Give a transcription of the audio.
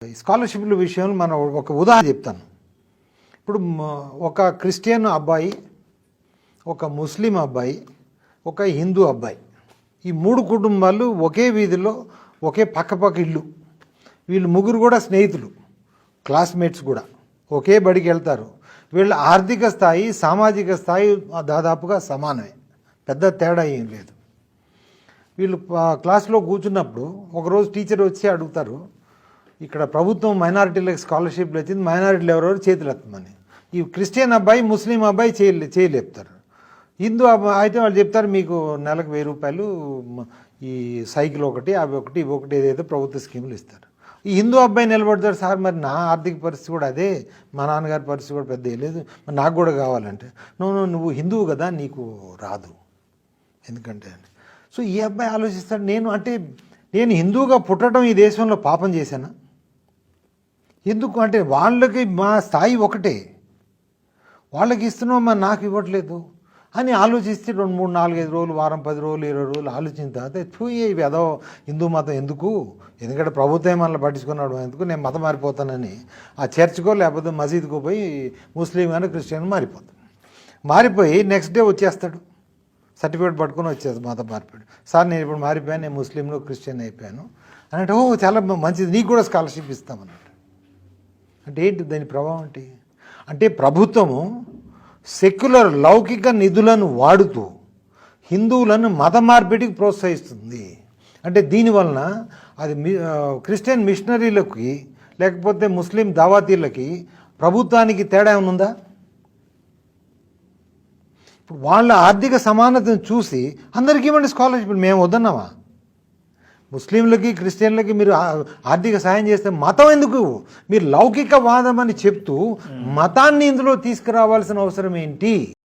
స్కాలర్షిప్ల విషయంలో మనం ఒక ఉదాహరణ చెప్తాను. ఇప్పుడు ఒక క్రిస్టియన్ అబ్బాయి, ఒక ముస్లిం అబ్బాయి, ఒక హిందూ అబ్బాయి, ఈ మూడు కుటుంబాలు ఒకే వీధిలో ఒకే పక్కపక్క ఇల్లు. వీళ్ళు ముగ్గురు కూడా స్నేహితులు, క్లాస్మేట్స్ కూడా, ఒకే బడికి వెళ్తారు. వీళ్ళ ఆర్థిక స్థాయి, సామాజిక స్థాయి దాదాపుగా సమానమే, పెద్ద తేడా ఏం లేదు. వీళ్ళు క్లాస్లో కూర్చున్నప్పుడు ఒకరోజు టీచర్ వచ్చి అడుగుతారు, ఇక్కడ ప్రభుత్వం మైనారిటీలకు స్కాలర్షిప్లు వచ్చింది, మైనారిటీలు ఎవరెవరు చేతులు ఎత్తమని. ఈ క్రిస్టియన్ అబ్బాయి, ముస్లిం అబ్బాయి చేయలేపుతారు. హిందూ అబ్బాయి అయితే వాళ్ళు చెప్తారు, మీకు నెలకు 1000 రూపాయలు ఈ సైకిల్ ఒకటి, అవి ఒకటి, ఇవి ఒకటి, ఏదైతే ప్రభుత్వ స్కీములు ఇస్తారు. ఈ హిందూ అబ్బాయి నిలబడతాడు, సార్ మరి నా ఆర్థిక పరిస్థితి కూడా అదే, మా నాన్నగారి పరిస్థితి కూడా పెద్ద లేదు, మరి నాకు కూడా కావాలంటే, నువ్వు హిందువు కదా, నీకు రాదు. ఎందుకంటే సో ఈ అబ్బాయి ఆలోచిస్తాడు, నేను హిందువుగా పుట్టడం ఈ దేశంలో పాపం చేశానా? ఎందుకు అంటే వాళ్ళకి మా స్థాయి ఒకటే, వాళ్ళకి ఇస్తున్నావు, మరి నాకు ఇవ్వట్లేదు అని ఆలోచిస్తే 2, 3, 4, 5 రోజులు, వారం, 10 రోజులు, 20 రోజులు ఆలోచించిన తర్వాత ఇవి ఏదో హిందూ మతం ఎందుకు, ఎందుకంటే ప్రభుత్వం మనల్ని పట్టించుకున్నాడు ఎందుకు, నేను మతం మారిపోతానని ఆ చర్చ్కో లేకపోతే మసీదుకో పోయి ముస్లిం కానీ క్రిస్టియన్ మారిపోయి నెక్స్ట్ డే వచ్చేస్తాడు, సర్టిఫికేట్ పట్టుకొని వచ్చేది మతం మారిపోయాడు. సార్ నేను ఇప్పుడు మారిపోయాను, నేను ముస్లింలో క్రిస్టియన్ అయిపోయాను అన్నట్టు. చాలా మంచిది, నీకు కూడా స్కాలర్షిప్ ఇస్తామన్నట్టు. అంటే ఏంటి దాని ప్రభావం ఏంటి అంటే, ప్రభుత్వము సెక్యులర్ లౌకిక నిధులను వాడుతూ హిందువులను మత మార్పిడికి ప్రోత్సహిస్తుంది. అంటే దీనివలన అది క్రిస్టియన్ మిషనరీలకి లేకపోతే ముస్లిం దావాతీలకి ప్రభుత్వానికి తేడా ఏమనుందా? ఇప్పుడు వాళ్ళ ఆర్థిక సమానతను చూసి అందరికీ ఇవ్వండి స్కాలర్షిప్, మేము వద్దన్నామా? ముస్లింలకి, క్రిస్టియన్లకి మీరు ఆర్థిక సాయం చేస్తే మతం ఎందుకు? మీరు లౌకిక వాదం అని చెప్తూ మతాన్ని ఇందులో తీసుకురావాల్సిన అవసరం ఏంటి?